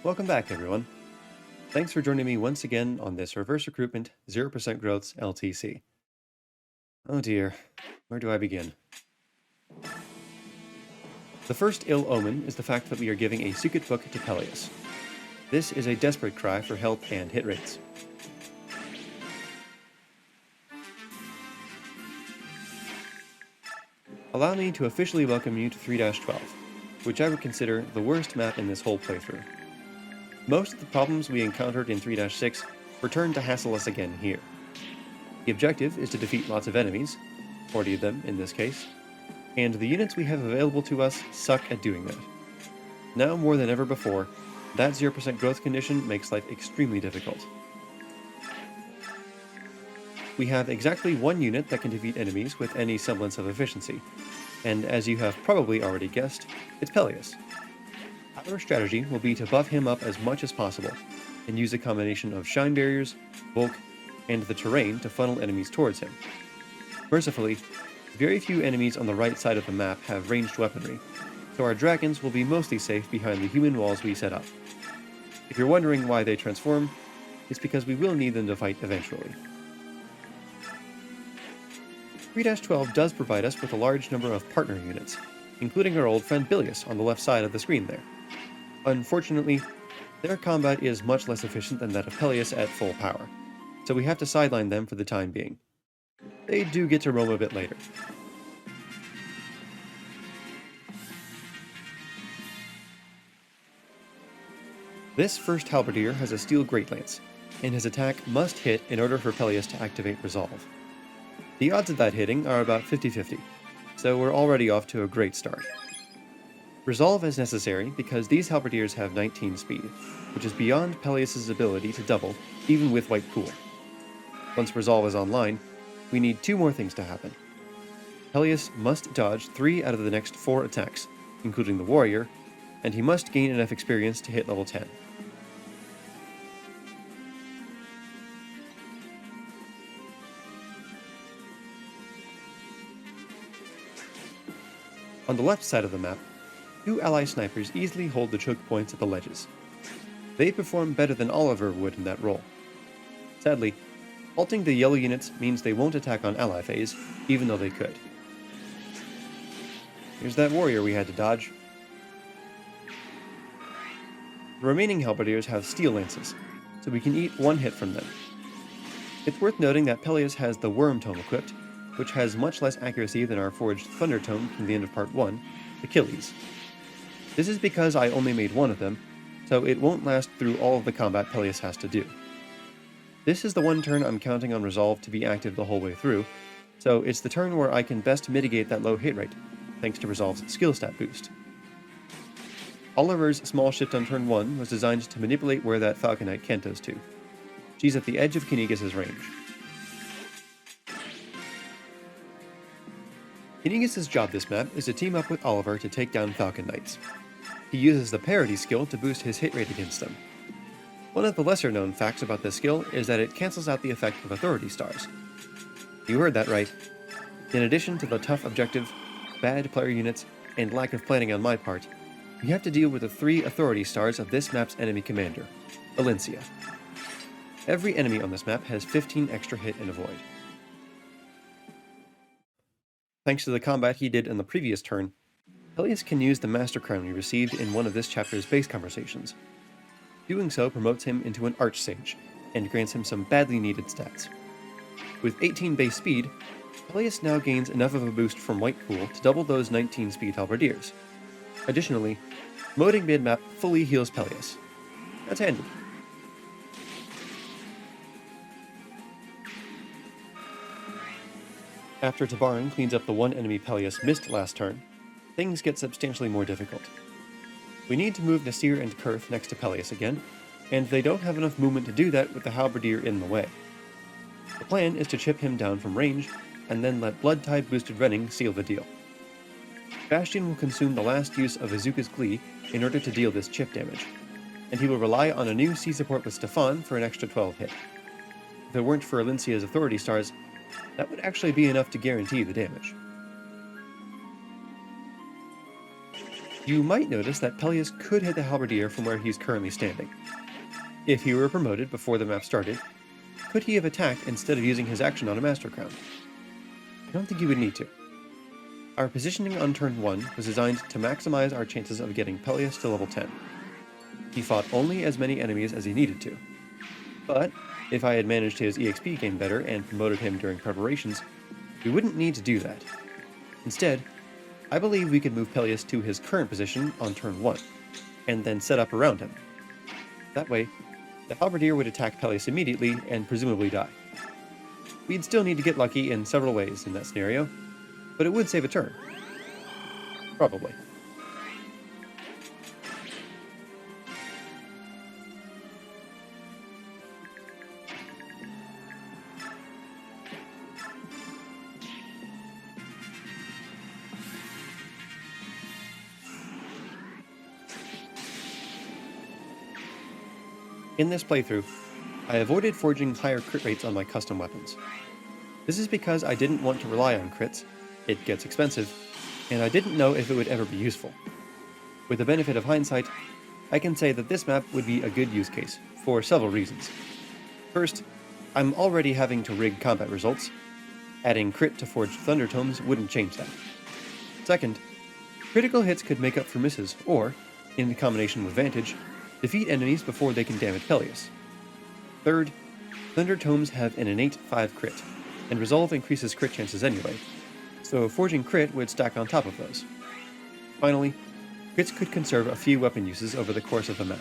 Welcome back, everyone. Thanks for joining me once again on this Reverse Recruitment 0% Growths LTC. Oh dear, where do I begin? The first ill omen is the fact that we are giving a secret book to Pelleas. This is a desperate cry for health and hit rates. Allow me to officially welcome you to 3-12, which I would consider the worst map in this whole playthrough. Most of the problems we encountered in 3-6 return to hassle us again here. The objective is to defeat lots of enemies, 40 of them in this case, and the units we have available to us suck at doing that. Now more than ever before, that 0% growth condition makes life extremely difficult. We have exactly one unit that can defeat enemies with any semblance of efficiency, and as you have probably already guessed, it's Pelleas. Our strategy will be to buff him up as much as possible, and use a combination of shine barriers, bulk, and the terrain to funnel enemies towards him. Mercifully, very few enemies on the right side of the map have ranged weaponry, so our dragons will be mostly safe behind the human walls we set up. If you're wondering why they transform, it's because we will need them to fight eventually. 3-12 does provide us with a large number of partner units, including our old friend Pelleas on the left side of the screen there. Unfortunately, their combat is much less efficient than that of Pelleas at full power, so we have to sideline them for the time being. They do get to roam a bit later. This first halberdier has a steel great lance, and his attack must hit in order for Pelleas to activate Resolve. The odds of that hitting are about 50-50, so we're already off to a great start. Resolve is necessary because these halberdiers have 19 speed, which is beyond Pelleas' ability to double, even with White Pool. Once Resolve is online, we need two more things to happen. Pelleas must dodge 3 out of the next 4 attacks, including the warrior, and he must gain enough experience to hit level 10. On the left side of the map, 2 ally snipers easily hold the choke points at the ledges. They perform better than Oliver would in that role. Sadly, halting the yellow units means they won't attack on ally phase, even though they could. Here's that warrior we had to dodge. The remaining halberdiers have steel lances, so we can eat one hit from them. It's worth noting that Pelleas has the Worm Tome equipped, which has much less accuracy than our forged Thunder Tome from the end of Part 1, Achilles. This is because I only made one of them, so it won't last through all of the combat Pelleas has to do. This is the one turn I'm counting on Resolve to be active the whole way through, so it's the turn where I can best mitigate that low hit rate, thanks to Resolve's skill stat boost. Oliver's small shift on turn 1 was designed to manipulate where that Falcon Knight cantos to. She's at the edge of Caineghis' range. Caineghis' job this map is to team up with Oliver to take down Falcon Knights. He uses the Parity skill to boost his hit rate against them. One of the lesser known facts about this skill is that it cancels out the effect of Authority Stars. You heard that right. In addition to the tough objective, bad player units, and lack of planning on my part, we have to deal with the 3 Authority Stars of this map's enemy commander, Valencia. Every enemy on this map has 15 extra hit and avoid. Thanks to the combat he did in the previous turn, Pelleas can use the Master Crown we received in one of this chapter's base conversations. Doing so promotes him into an Archsage, and grants him some badly needed stats. With 18 base speed, Pelleas now gains enough of a boost from White Pool to double those 19 speed halberdiers. Additionally, modding mid-map fully heals Pelleas. That's handy. After Tabarin cleans up the one enemy Pelleas missed last turn, things get substantially more difficult. We need to move Nasir and Kurth next to Pelleas again, and they don't have enough movement to do that with the halberdier in the way. The plan is to chip him down from range, and then let Blood-Tide boosted Renning seal the deal. Bastian will consume the last use of Azuka's Glee in order to deal this chip damage, and he will rely on a new C support with Stefan for an extra 12 hit. If it weren't for Alincia's Authority Stars, that would actually be enough to guarantee the damage. You might notice that Pelleas could hit the halberdier from where he's currently standing. If he were promoted before the map started, could he have attacked instead of using his action on a Master Crown? I don't think he would need to. Our positioning on turn 1 was designed to maximize our chances of getting Pelleas to level 10. He fought only as many enemies as he needed to. But if I had managed his EXP game better and promoted him during preparations, we wouldn't need to do that. Instead, I believe we could move Pelleas to his current position on turn 1, and then set up around him. That way, the halberdier would attack Pelleas immediately and presumably die. We'd still need to get lucky in several ways in that scenario, but it would save a turn. Probably. In this playthrough, I avoided forging higher crit rates on my custom weapons. This is because I didn't want to rely on crits, it gets expensive, and I didn't know if it would ever be useful. With the benefit of hindsight, I can say that this map would be a good use case, for several reasons. First, I'm already having to rig combat results. Adding crit to forged Thundertomes wouldn't change that. Second, critical hits could make up for misses, or, in combination with Vantage, defeat enemies before they can damage Pelleas. Third, Thundertomes have an innate 5 crit, and Resolve increases crit chances anyway, so forging crit would stack on top of those. Finally, crits could conserve a few weapon uses over the course of the map.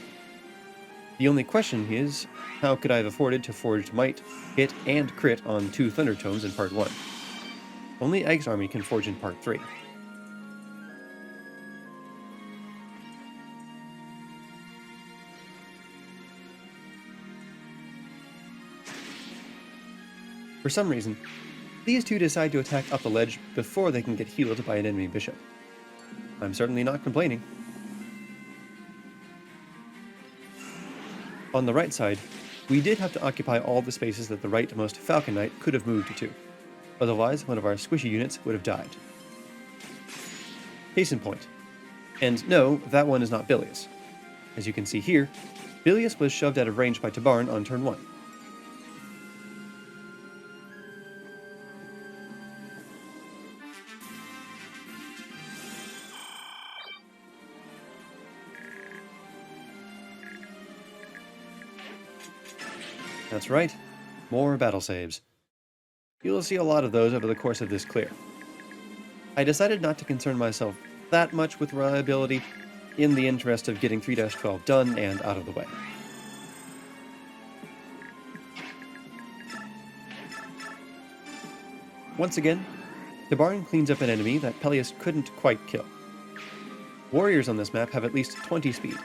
The only question is, how could I have afforded to forge Might, Hit, and Crit on 2 Thundertomes in Part 1? Only Egg's army can forge in Part 3. For some reason, these two decide to attack up the ledge before they can get healed by an enemy bishop. I'm certainly not complaining. On the right side, we did have to occupy all the spaces that the rightmost Falcon Knight could have moved to, otherwise one of our squishy units would have died. Case in point. And no, that one is not Pelleas. As you can see here, Pelleas was shoved out of range by Tabarn on turn 1. That's right, more battle saves. You'll see a lot of those over the course of this clear. I decided not to concern myself that much with reliability in the interest of getting 3-12 done and out of the way. Once again, Tabarn cleans up an enemy that Pelleas couldn't quite kill. Warriors on this map have at least 20 speed,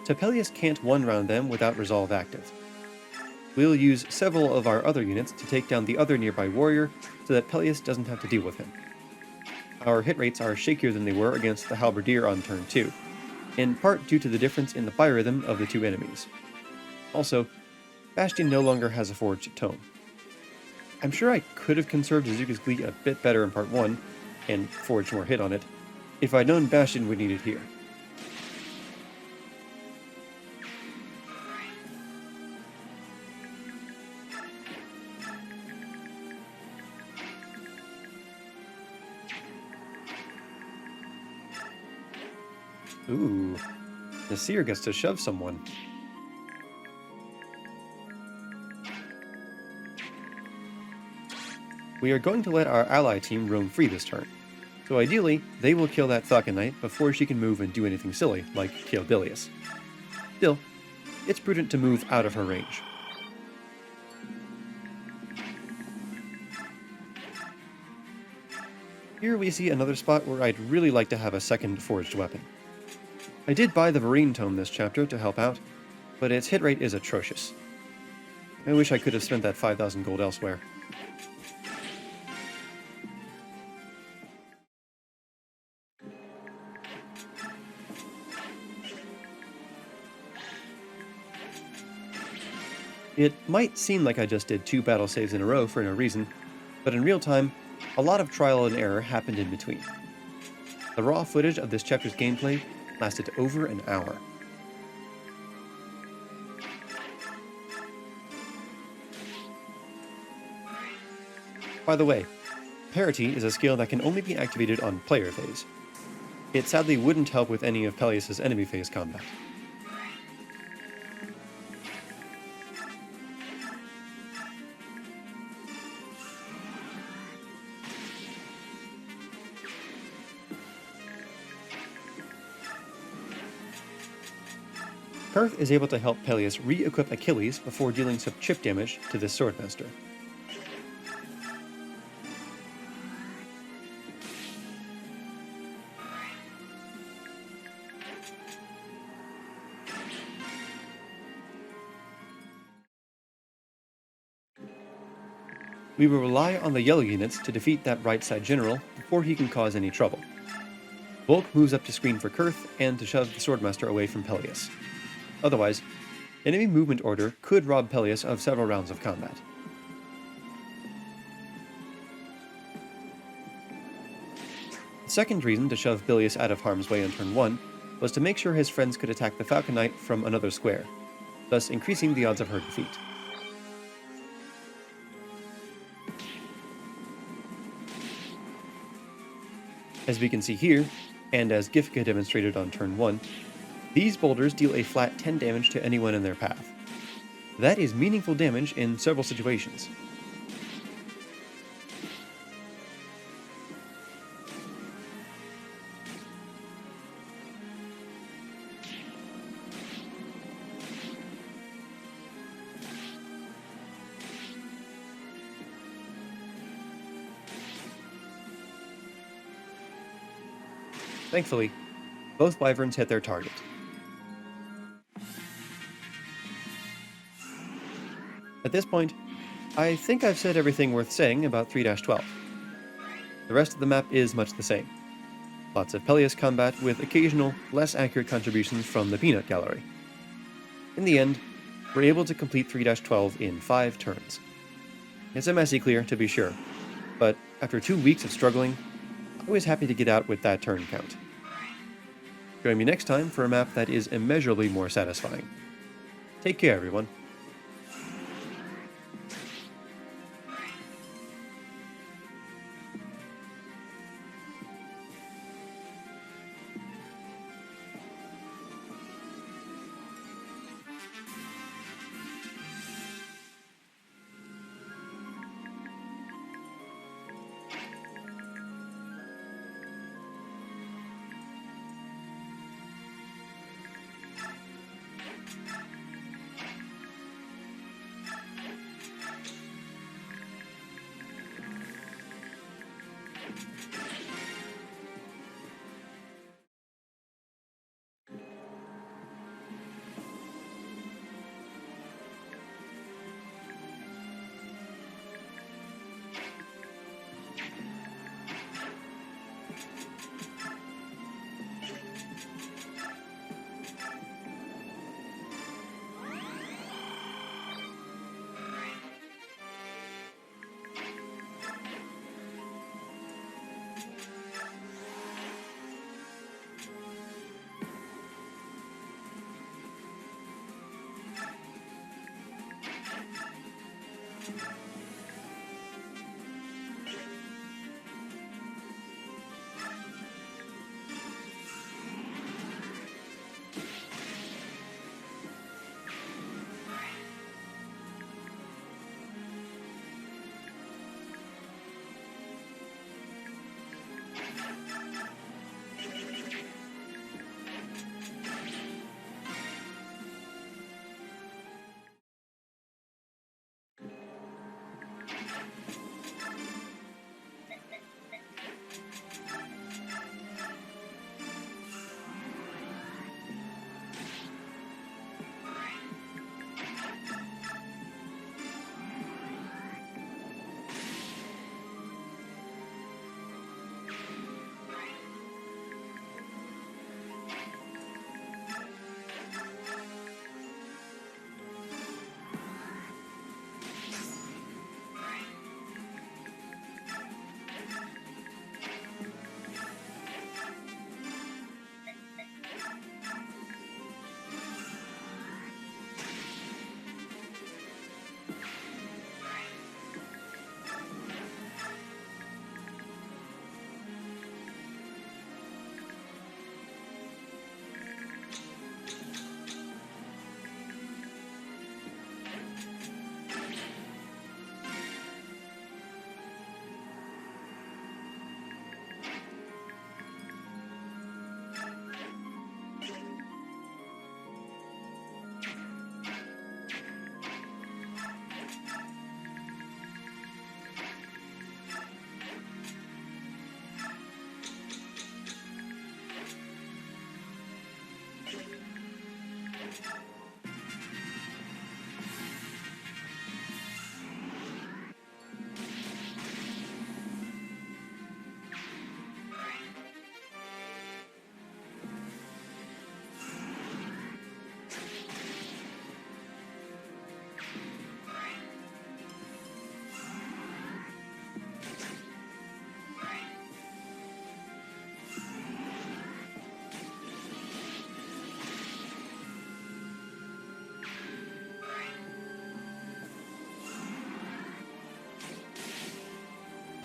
so Pelleas can't one-round them without Resolve active. We'll use several of our other units to take down the other nearby warrior so that Pelleas doesn't have to deal with him. Our hit rates are shakier than they were against the halberdier on turn 2, in part due to the difference in the biorhythm of the two enemies. Also, Bastian no longer has a forged tome. I'm sure I could have conserved Azuka's Glee a bit better in part 1, and forged more hit on it, if I'd known Bastian would need it here. Ooh, Nasir gets to shove someone. We are going to let our ally team roam free this turn, so ideally, they will kill that Falcon Knight before she can move and do anything silly, like kill Pelleas. Still, it's prudent to move out of her range. Here we see another spot where I'd really like to have a second forged weapon. I did buy the Verrine tome this chapter to help out, but its hit rate is atrocious. I wish I could have spent that 5,000 gold elsewhere. It might seem like I just did 2 battle saves in a row for no reason, but in real time, a lot of trial and error happened in between. The raw footage of this chapter's gameplay lasted over an hour. By the way, Parity is a skill that can only be activated on player phase. It sadly wouldn't help with any of Pelleas' enemy phase combat. Kurth is able to help Pelleas re-equip Achilles before dealing some chip damage to this Swordmaster. We will rely on the yellow units to defeat that right side general before he can cause any trouble. Volk moves up to screen for Kurth and to shove the Swordmaster away from Pelleas. Otherwise, enemy movement order could rob Pelleas of several rounds of combat. The second reason to shove Pelleas out of harm's way on turn 1 was to make sure his friends could attack the Falcon Knight from another square, thus increasing the odds of her defeat. As we can see here, and as Giffca demonstrated on turn 1, these boulders deal a flat 10 damage to anyone in their path. That is meaningful damage in several situations. Thankfully, both wyverns hit their target. At this point, I think I've said everything worth saying about 3-12. The rest of the map is much the same. Lots of Pelleas combat with occasional, less accurate contributions from the peanut gallery. In the end, we're able to complete 3-12 in 5 turns. It's a messy clear, to be sure, but after 2 weeks of struggling, I was happy to get out with that turn count. Join me next time for a map that is immeasurably more satisfying. Take care, everyone.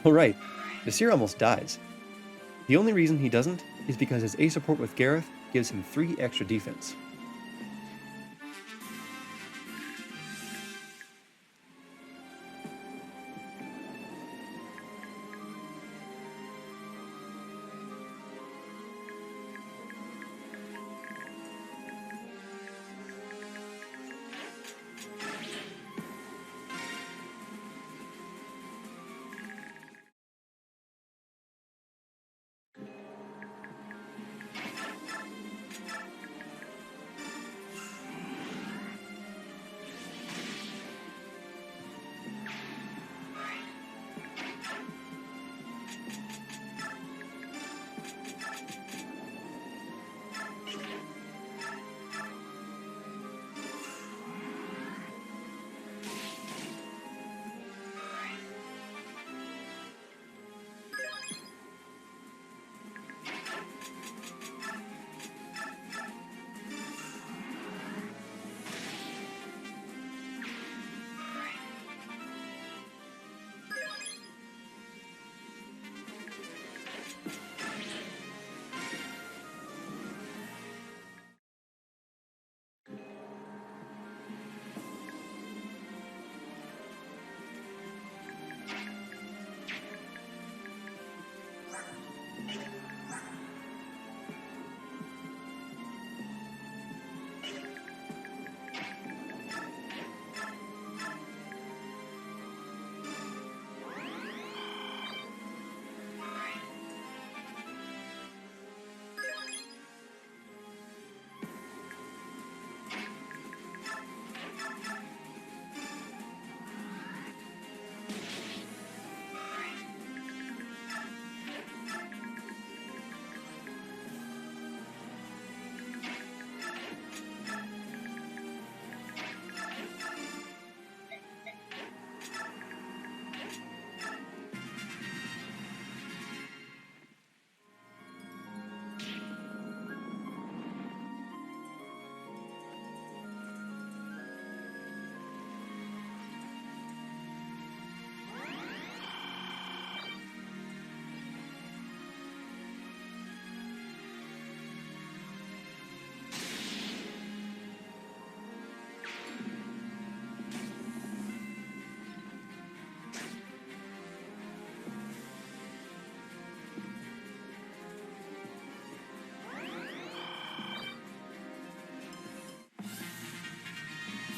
Alright, Nasir almost dies. The only reason he doesn't is because his A support with Gareth gives him 3 extra defense.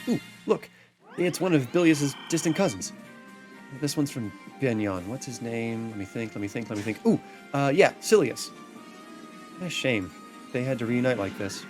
Ooh, look, it's one of Pelleas' distant cousins. This one's from Benyon. What's his name? Let me think. Ooh, yeah, Silius. A shame. They had to reunite like this.